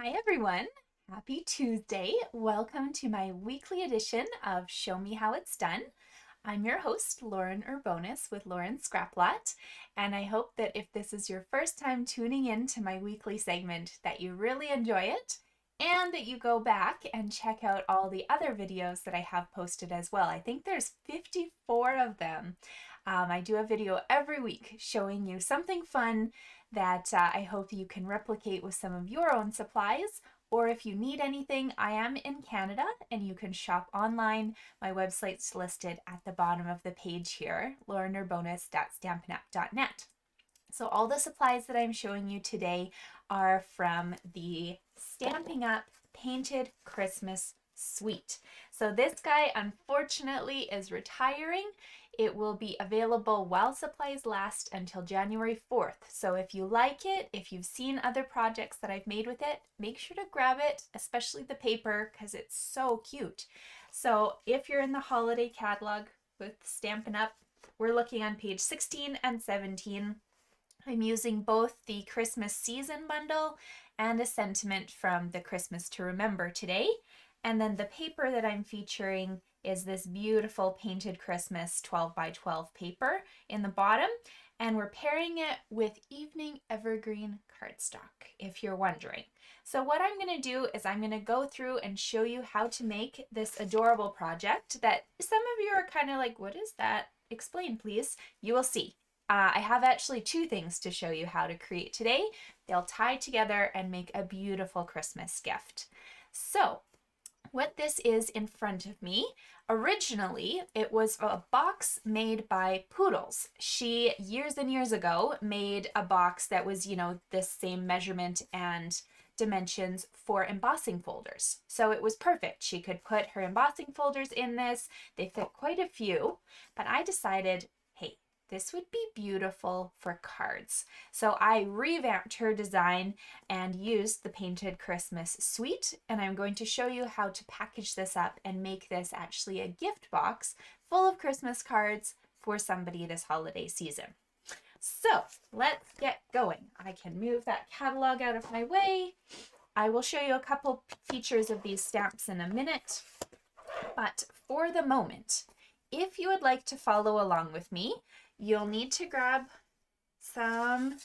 Hi everyone, happy Tuesday. Welcome to my weekly edition of Show Me How It's Done. I'm your host, Lauren Urbonis with Lauren's Scraplot, and I hope that if this is your first time tuning in to my weekly segment, that you really enjoy it and that you go back and check out all the other videos that I have posted as well. I think there's 54 of them. I do a video every week showing you something fun that I hope you can replicate with some of your own supplies, or if you need anything, I am in Canada and you can shop online. My website's listed at the bottom of the page here, laurenurbonus.stampinup.net. So all the supplies that I'm showing you today are from the Stampin' Up! Painted Christmas Suite. So this guy unfortunately is retiring. It will be available while supplies last until January 4th. So if you like it, if you've seen other projects that I've made with it, make sure to grab it, especially the paper, because it's so cute. So if you're in the holiday catalog with Stampin' Up, we're looking on page 16 and 17. I'm using both the Christmas season bundle and a sentiment from the Christmas to Remember today. And then the paper that I'm featuring is this beautiful Painted Christmas 12 by 12 paper in the bottom, and we're pairing it with Evening Evergreen Cardstock, if you're wondering. So what I'm going to do is I'm going to go through and show you how to make this adorable project that some of you are kind of like, what is that? Explain, please. You will see. I have actually two things to show you how to create today. They'll tie together and make a beautiful Christmas gift. So what this is in front of me, originally it was a box made by Poodles. She, years and years ago, made a box that was, this same measurement and dimensions for embossing folders. So it was perfect. She could put her embossing folders in this. They fit quite a few, but I decided, hey, this would be beautiful for cards. So I revamped her design and used the Painted Christmas Suite, and I'm going to show you how to package this up and make this actually a gift box full of Christmas cards for somebody this holiday season. So let's get going. I can move that catalog out of my way. I will show you a couple features of these stamps in a minute, but for the moment, if you would like to follow along with me, you'll need to grab some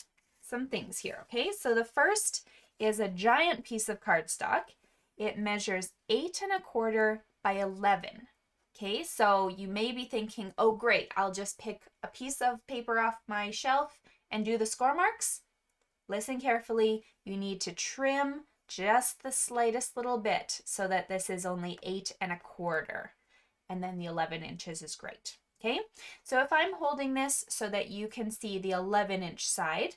things here, okay? So the first is a giant piece of cardstock. It measures 8 1/4 by 11. Okay, so you may be thinking, oh great, I'll just pick a piece of paper off my shelf and do the score marks. Listen carefully, you need to trim just the slightest little bit so that this is only 8 1/4. And then the 11 inches is great. Okay, so if I'm holding this so that you can see the 11-inch side,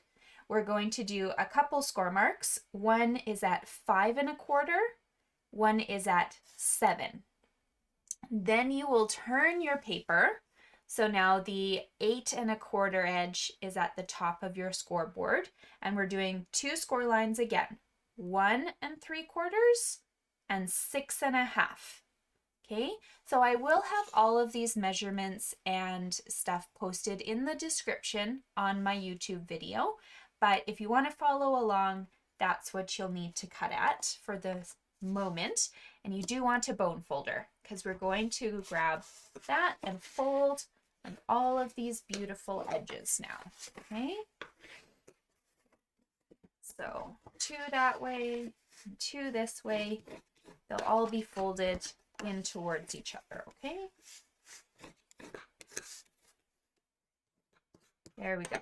we're going to do a couple score marks. One is at 5 1/4, one is at 7. Then you will turn your paper. So now the 8 1/4 edge is at the top of your scoreboard, and we're doing 2 score lines again, 1 3/4 and 6 1/2. Okay, so I will have all of these measurements and stuff posted in the description on my YouTube video, but if you want to follow along, that's what you'll need to cut at for the moment. And you do want a bone folder because we're going to grab that and fold on all of these beautiful edges now. Okay, so 2 that way and 2 this way. They'll all be folded in towards each other, okay? There we go.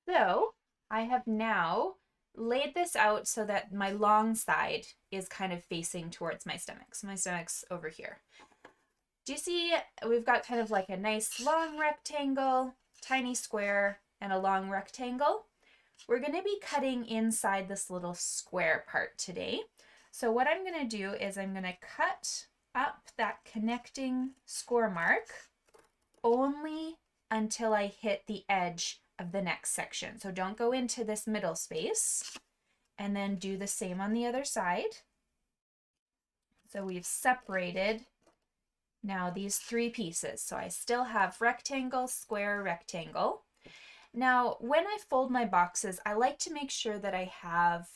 So I have now laid this out so that my long side is kind of facing towards my stomach. So my stomach's over here. Do you see we've got kind of like a nice long rectangle, tiny square, and a long rectangle? We're going to be cutting inside this little square part today. So what I'm going to do is I'm going to cut up that connecting score mark only until I hit the edge of the next section. So don't go into this middle space, and then do the same on the other side. So we've separated now these 3 pieces. So I still have rectangle, square, rectangle. Now, when I fold my boxes, I like to make sure that I have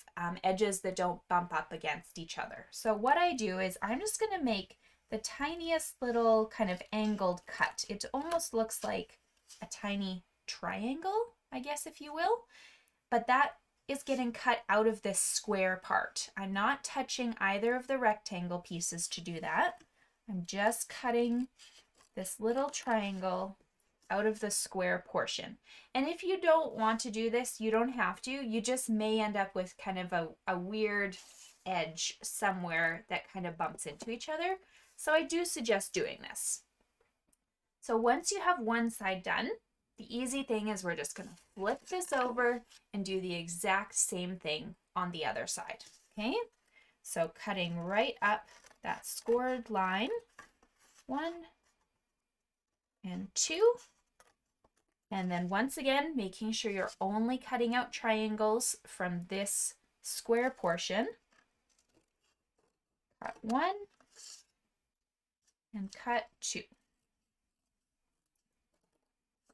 edges that don't bump up against each other. So what I do is I'm just going to make the tiniest little kind of angled cut. It almost looks like a tiny triangle, I guess, if you will, but that is getting cut out of this square part. I'm not touching either of the rectangle pieces to do that. I'm just cutting this little triangle out of the square portion. And if you don't want to do this, you don't have to. You just may end up with kind of a weird edge somewhere that kind of bumps into each other. So I do suggest doing this. So once you have one side done, the easy thing is we're just going to flip this over and do the exact same thing on the other side. Okay? So cutting right up that scored line, 1 and 2. And then once again, making sure you're only cutting out triangles from this square portion. Cut 1 and cut 2.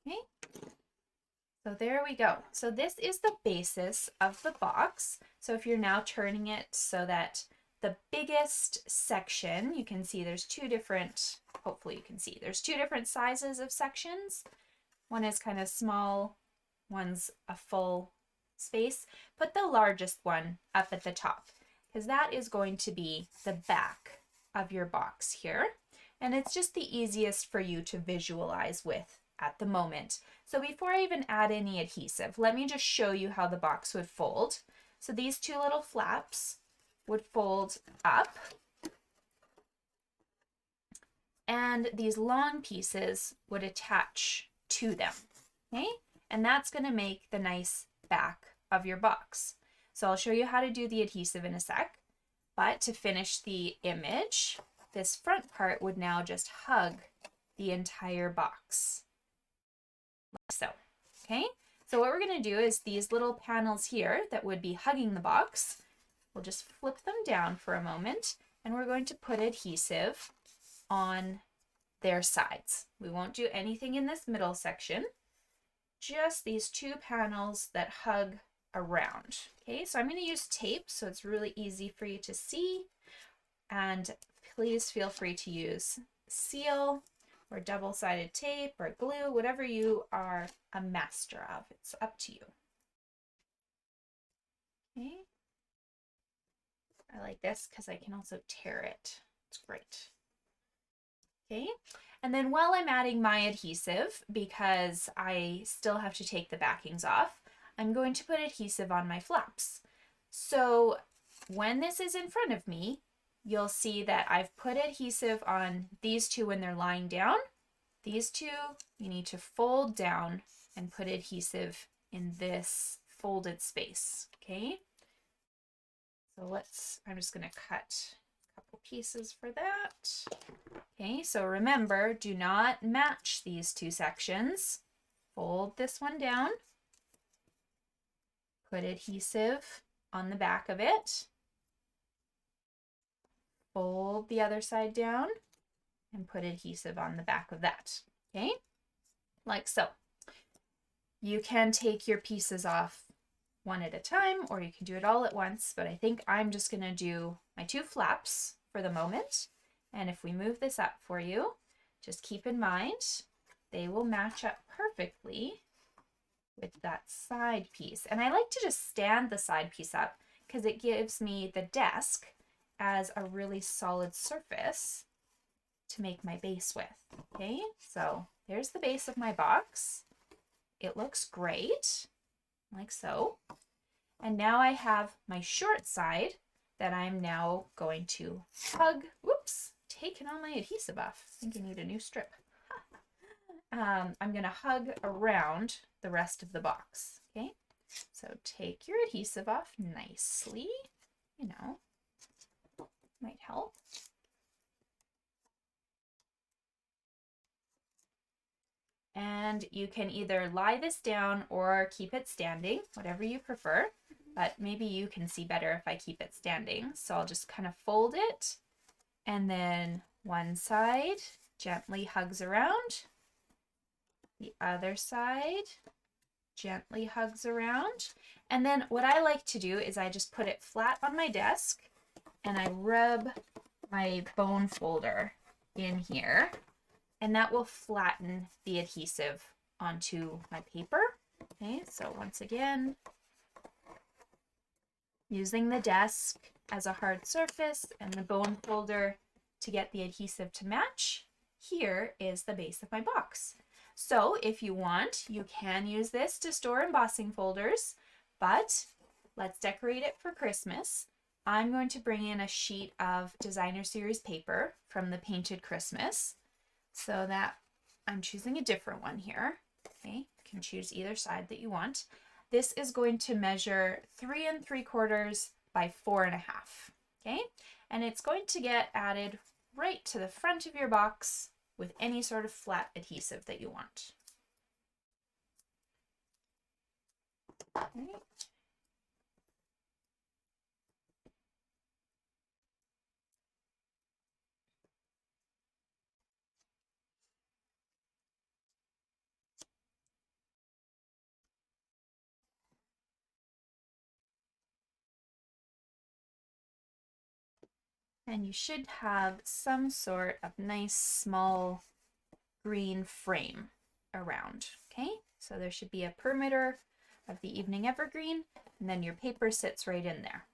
Okay, so there we go. So this is the basis of the box. So if you're now turning it so that the biggest section, you can see there's two different, hopefully you can see, there's two different sizes of sections. One is kind of small, one's a full space. Put the largest one up at the top because that is going to be the back of your box here. And it's just the easiest for you to visualize with at the moment. So before I even add any adhesive, let me just show you how the box would fold. So these two little flaps would fold up, and these long pieces would attach to them, okay? And that's going to make the nice back of your box. So I'll show you how to do the adhesive in a sec, but to finish the image, this front part would now just hug the entire box, like so, okay? So what we're going to do is these little panels here that would be hugging the box, we'll just flip them down for a moment, and we're going to put adhesive on their sides. We won't do anything in this middle section, just these two panels that hug around. Okay, so I'm going to use tape so it's really easy for you to see, and please feel free to use seal or double-sided tape or glue, whatever you are a master of. It's up to you. Okay, I like this because I can also tear it. It's great. Okay, and then while I'm adding my adhesive, because I still have to take the backings off, I'm going to put adhesive on my flaps. So when this is in front of me, you'll see that I've put adhesive on these two when they're lying down. These two, you need to fold down and put adhesive in this folded space, okay? So I'm just gonna cut a couple pieces for that. Okay, so remember, do not match these two sections. Fold this one down, put adhesive on the back of it, fold the other side down, and put adhesive on the back of that, okay? Like so. You can take your pieces off one at a time, or you can do it all at once, but I think I'm just gonna do my two flaps for the moment. And if we move this up for you, just keep in mind, they will match up perfectly with that side piece. And I like to just stand the side piece up because it gives me the desk as a really solid surface to make my base with. Okay, so there's the base of my box. It looks great, like so. And now I have my short side that I'm now going to hug. Whoops, taking all my adhesive off. I think I need a new strip. I'm going to hug around the rest of the box. Okay, so take your adhesive off nicely, you know, might help. And you can either lie this down or keep it standing, whatever you prefer, but maybe you can see better if I keep it standing. So I'll just kind of fold it, and then one side gently hugs around, the other side gently hugs around. And then what I like to do is I just put it flat on my desk and I rub my bone folder in here, and that will flatten the adhesive onto my paper. Okay, so once again, using the desk as a hard surface and the bone folder to get the adhesive to match, here is the base of my box. So if you want, you can use this to store embossing folders, but let's decorate it for Christmas. I'm going to bring in a sheet of designer series paper from the Painted Christmas, so that I'm choosing a different one here. Okay, you can choose either side that you want. This is going to measure 3 3/4 by 4 1/2. Okay, and it's going to get added right to the front of your box with any sort of flat adhesive that you want. Okay. And you should have some sort of nice small green frame around, okay? So there should be a perimeter of the evening evergreen, and then your paper sits right in there.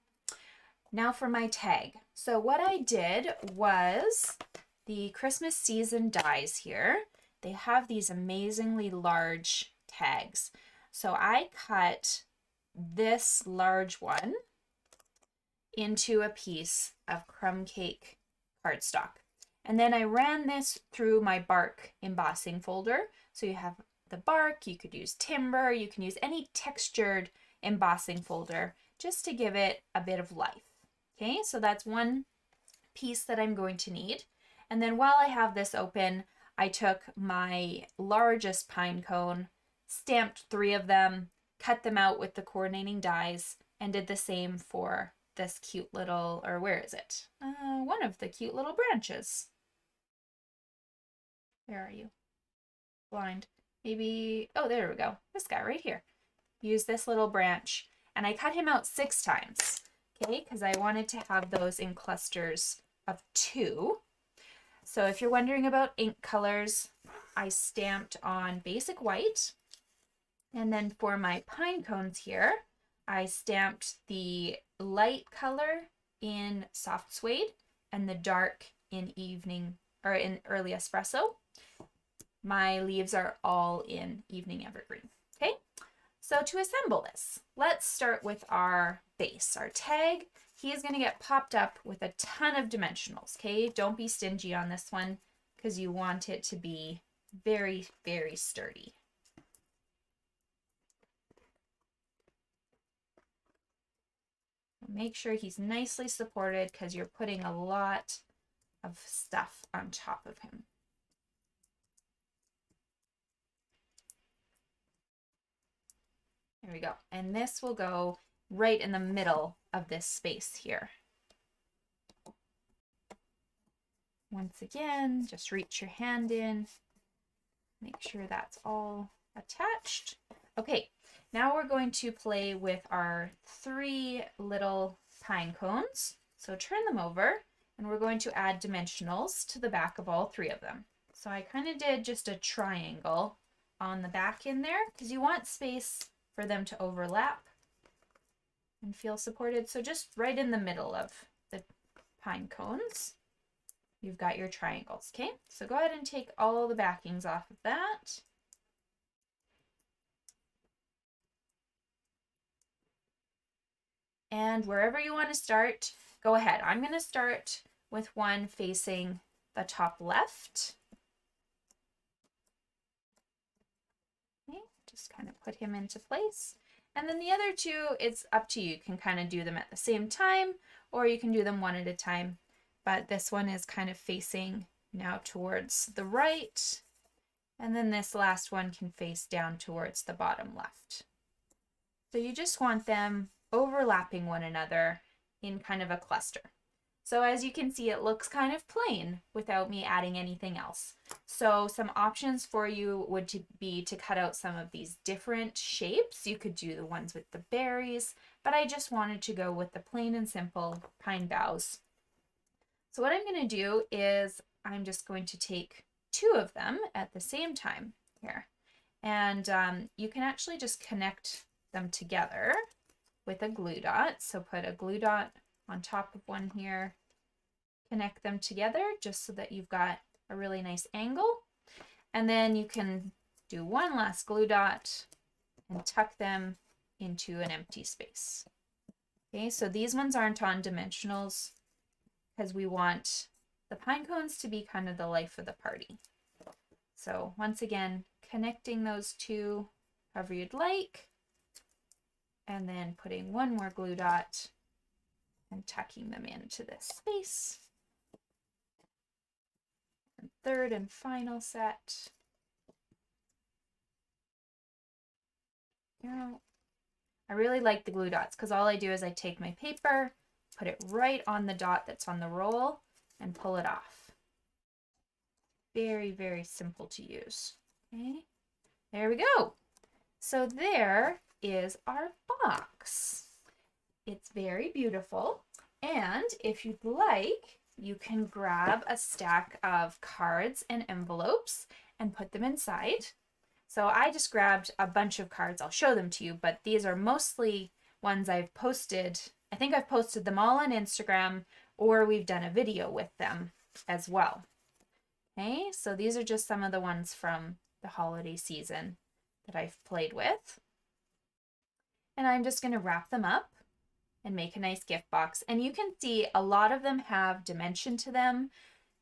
Now for my tag. So what I did was the Christmas season dies here. They have these amazingly large tags. So I cut this large one into a piece of crumb cake cardstock. And then I ran this through my bark embossing folder. So you have the bark, you could use timber, you can use any textured embossing folder just to give it a bit of life. Okay, so that's one piece that I'm going to need. And then while I have this open, I took my largest pine cone, stamped 3 of them, cut them out with the coordinating dies, and did the same for this cute little, or where is it? One of the cute little branches. Where are you? Blind. Maybe, oh, there we go. This guy right here. Use this little branch, and I cut him out 6 times, okay, because I wanted to have those in clusters of 2. So if you're wondering about ink colors, I stamped on basic white, and then for my pine cones here, I stamped the light color in soft suede and the dark in evening, or in early espresso. My leaves are all in evening evergreen. Okay, so to assemble this, let's start with our base, our tag. He is going to get popped up with a ton of dimensionals. Okay, don't be stingy on this one because you want it to be very, very sturdy. Make sure he's nicely supported because you're putting a lot of stuff on top of him. There we go. And this will go right in the middle of this space here. Once again, just reach your hand in, make sure that's all attached. Okay, now we're going to play with our 3 little pine cones. So turn them over, and we're going to add dimensionals to the back of all 3 of them. So I kind of did just a triangle on the back in there because you want space for them to overlap and feel supported. So just right in the middle of the pine cones, you've got your triangles, okay? So go ahead and take all the backings off of that. And wherever you want to start, go ahead. I'm going to start with one facing the top left. Okay, just kind of put him into place. And then the other 2, it's up to you. You can kind of do them at the same time, or you can do them one at a time. But this one is kind of facing now towards the right. And then this last one can face down towards the bottom left. So you just want them overlapping one another in kind of a cluster. So as you can see, it looks kind of plain without me adding anything else. So some options for you would be to cut out some of these different shapes. You could do the ones with the berries, but I just wanted to go with the plain and simple pine boughs. So what I'm going to do is I'm just going to take two of them at the same time here. And you can actually just connect them together with a glue dot. So put a glue dot on top of one here, connect them together just so that you've got a really nice angle. And then you can do one last glue dot and tuck them into an empty space. Okay, so these ones aren't on dimensionals because we want the pine cones to be kind of the life of the party. So once again, connecting those two however you'd like, and then putting one more glue dot and tucking them into this space. And third and final set. Now, I really like the glue dots because all I do is I take my paper, put it right on the dot that's on the roll, and pull it off. Very, very simple to use. Okay, there we go. So there is our box. It's very beautiful. And if you'd like, you can grab a stack of cards and envelopes and put them inside. So I just grabbed a bunch of cards. I'll show them to you, but these are mostly ones I've posted. I think I've posted them all on Instagram, or we've done a video with them as well. Okay, so these are just some of the ones from the holiday season that I've played with. And I'm just going to wrap them up and make a nice gift box. And you can see a lot of them have dimension to them.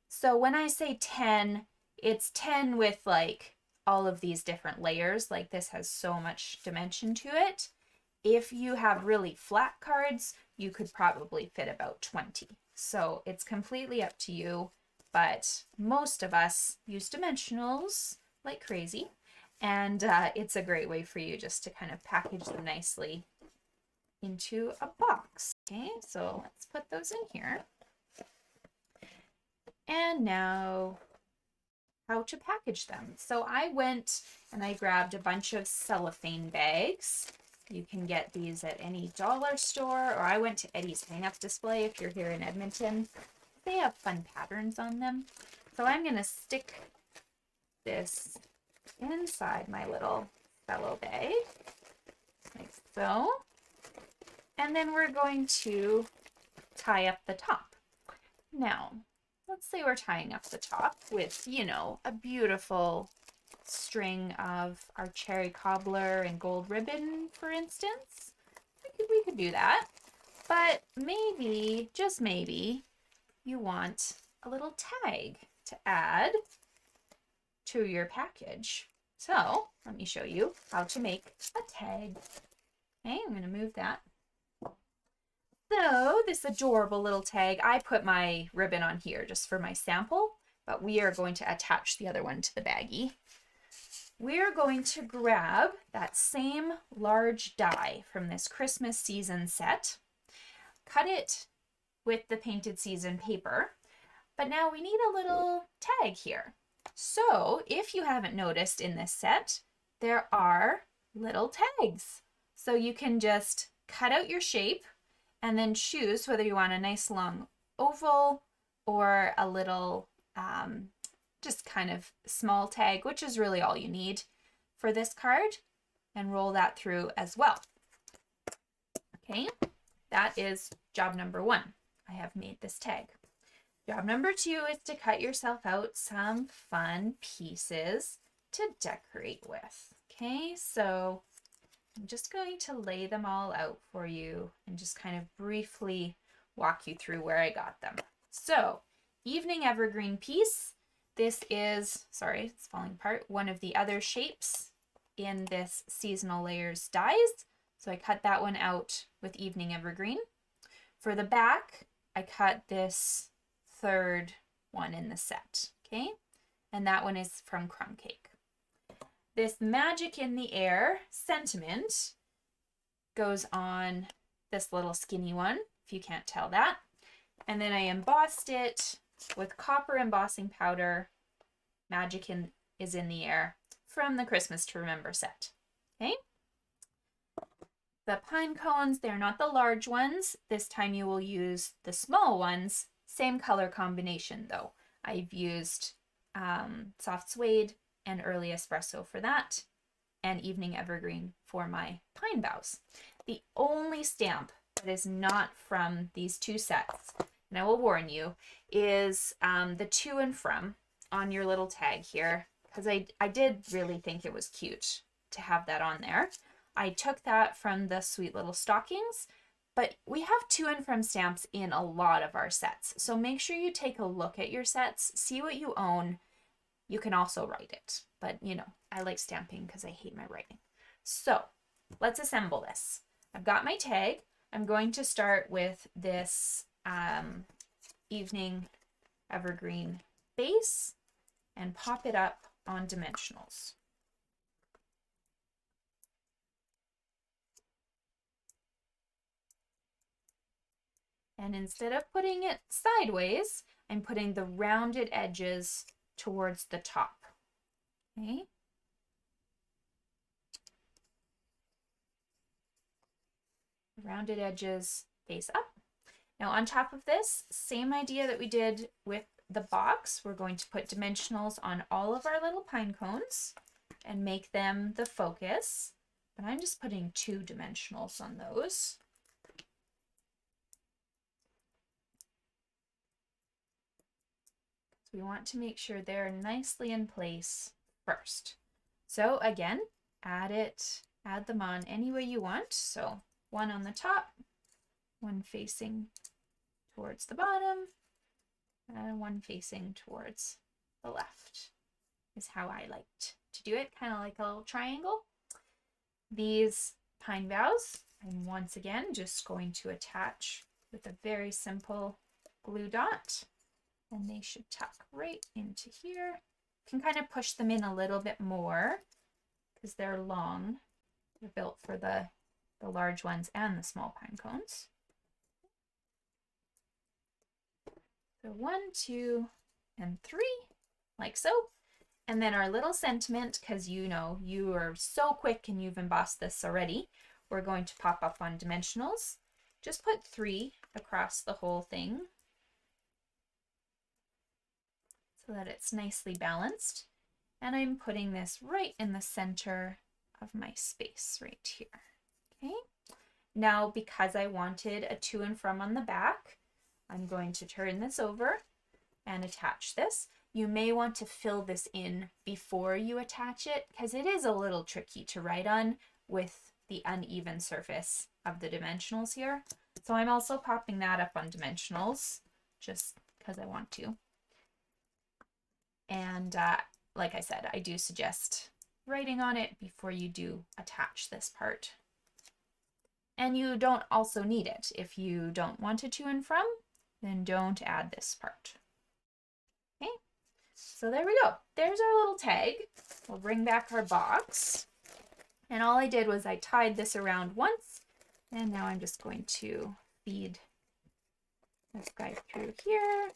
So when I say 10, it's 10 with like all of these different layers. Like this has so much dimension to it. If you have really flat cards, you could probably fit about 20. So it's completely up to you, but most of us use dimensionals like crazy. And it's a great way for you just to kind of package them nicely into a box. Okay, so let's put those in here. And now how to package them. So I went and I grabbed a bunch of cellophane bags. You can get these at any dollar store, or I went to Eddie's hang-up display if you're here in Edmonton. They have fun patterns on them. So I'm going to stick this inside my little cello bag, like so. And then we're going to tie up the top. Now, let's say we're tying up the top with, you know, a beautiful string of our cherry cobbler and gold ribbon, for instance. We could do that. But maybe, just maybe, you want a little tag to add to your package. So let me show you how to make a tag. Okay, I'm going to move that. So this adorable little tag, I put my ribbon on here just for my sample, but we are going to attach the other one to the baggie. We're going to grab that same large die from this Christmas season set, cut it with the painted season paper, but now we need a little tag here. So if you haven't noticed in this set, there are little tags. So you can just cut out your shape and then choose whether you want a nice long oval or a little just kind of small tag, which is really all you need for this card, and roll that through as well. Okay, that is job number one. I have made this tag. Job number two is to cut yourself out some fun pieces to decorate with. Okay, so I'm just going to lay them all out for you and just kind of briefly walk you through where I got them. So, evening evergreen piece. This is, sorry, it's falling apart, one of the other shapes in this seasonal layers dies. So I cut that one out with evening evergreen. For the back, I cut this third one in the set, okay? And that one is from Crumb Cake. This magic in the air sentiment goes on this little skinny one, if you can't tell that. And then I embossed it with copper embossing powder. Magic is in the air from the Christmas to Remember set. Okay. The pine cones, they're not the large ones. This time you will use the small ones. Same color combination though. I've used soft suede and early espresso for that, and evening evergreen for my pine boughs. The only stamp that is not from these two sets, and I will warn you, is the to and from on your little tag here, because I did really think it was cute to have that on there. I took that from the Sweet Little Stockings, but we have to and from stamps in a lot of our sets. So make sure you take a look at your sets, see what you own. You can also write it, but you know, I like stamping because I hate my writing. So let's assemble this. I've got my tag. I'm going to start with this evening evergreen base and pop it up on dimensionals. And instead of putting it sideways, I'm putting the rounded edges towards the top. Okay. Rounded edges face up. Now on top of this, same idea that we did with the box, we're going to put dimensionals on all of our little pine cones and make them the focus. But I'm just putting 2 dimensionals on those. We want to make sure they're nicely in place first. So again, add them on any way you want. So 1 on the top, 1 facing towards the bottom, and 1 facing towards the left is how I liked to do it, kind of like a little triangle. These pine boughs, I'm once again just going to attach with a very simple glue dot. And they should tuck right into here. You can kind of push them in a little bit more because they're long. They're built for the large ones and the small pine cones. So 1, 2, and 3, like so. And then our little sentiment, because you know you are so quick and you've embossed this already, we're going to pop up on dimensionals. Just put 3 across the whole thing, so that it's nicely balanced. And I'm putting this right in the center of my space right here. Okay. Now, because I wanted a to and from on the back, I'm going to turn this over and attach this. You may want to fill this in before you attach it because it is a little tricky to write on with the uneven surface of the dimensionals here. So I'm also popping that up on dimensionals just because I want to. And like I said, I do suggest writing on it before you do attach this part. And you don't also need it. If you don't want a to and from, then don't add this part. Okay, so there we go. There's our little tag. We'll bring back our box. And all I did was I tied this around once, and now I'm just going to feed this guy through here.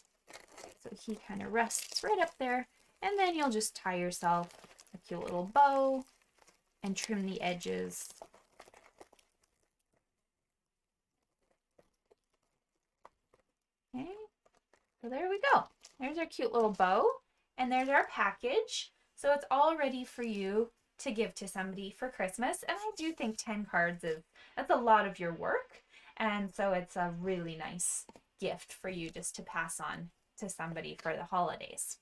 So he kind of rests right up there, and then you'll just tie yourself a cute little bow and trim the edges. Okay, so there we go. There's our cute little bow, and there's our package. So it's all ready for you to give to somebody for Christmas. And I do think 10 cards that's a lot of your work, and so it's a really nice gift for you just to pass on to somebody for the holidays.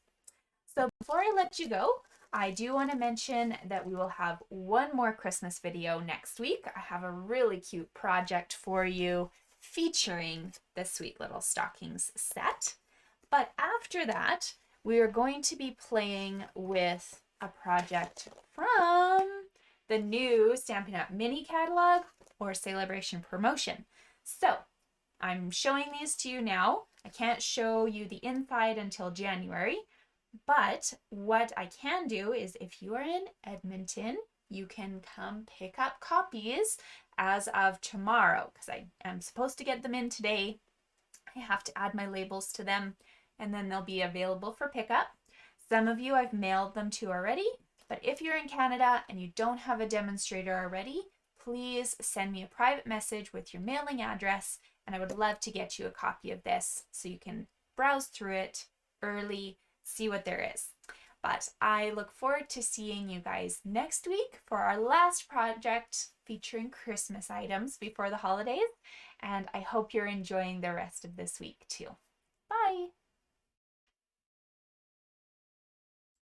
So before I let you go, I do want to mention that we will have one more Christmas video next week. I have a really cute project for you featuring the Sweet Little Stockings set. But after that, we are going to be playing with a project from the new Stampin' Up! Mini Catalog or Celebration Promotion. So I'm showing these to you now. I can't show you the inside until January, but what I can do is if you are in Edmonton, you can come pick up copies as of tomorrow because I am supposed to get them in today. I have to add my labels to them, and then they'll be available for pickup. Some of you I've mailed them to already, but if you're in Canada and you don't have a demonstrator already, please send me a private message with your mailing address, and I would love to get you a copy of this so you can browse through it early, see what there is. But I look forward to seeing you guys next week for our last project featuring Christmas items before the holidays, and I hope you're enjoying the rest of this week too.